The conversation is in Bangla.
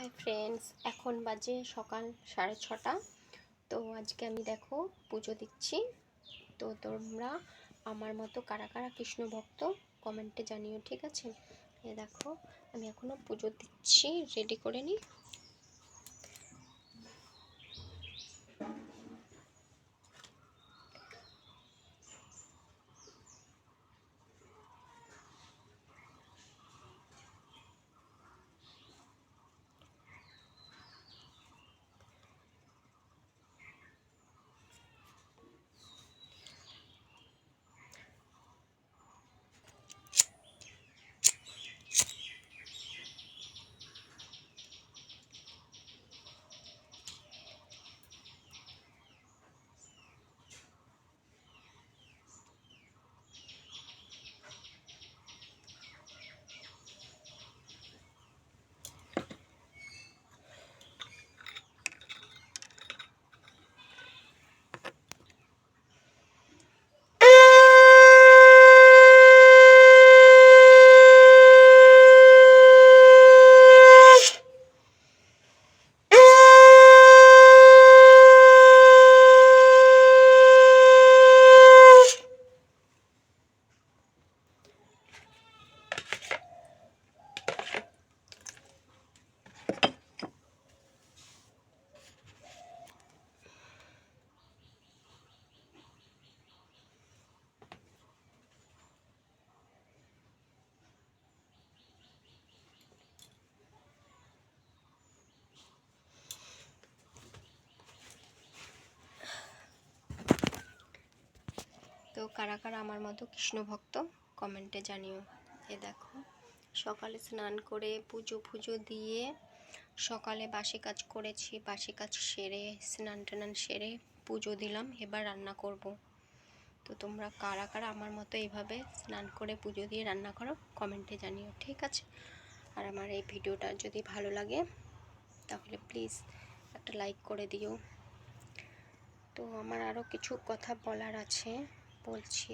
হাই ফ্রেন্ডস, এখন বাজে সকাল 6:30। তো আজকে আমি দেখো পুজো দিচ্ছি। তো তোমরা আমার মতো কারা কারা কৃষ্ণ ভক্ত কমেন্টে জানিও, ঠিক আছে? দেখো আমি এখনো পুজো দিচ্ছি, রেডি করে নিই। তো কারা কারা আমার মতো কৃষ্ণ ভক্ত কমেন্টে জানিও। দেখো সকালে স্নান করে পুজো দিয়ে সকালে বাসি কাজ করেছি, বাসি কাজ সেরে স্নান টান সেরে পুজো দিলাম। এবার রান্না করব। তো তোমরা কারা কারা আমার মতো এইভাবে স্নান করে পুজো দিয়ে রান্না করো কমেন্টে জানিও, ঠিক আছে? আর আমার এই ভিডিওটা যদি ভালো লাগে তাহলে প্লিজ একটা লাইক করে দিও। তো আমার আরও কিছু কথা বলার আছে, বলছি।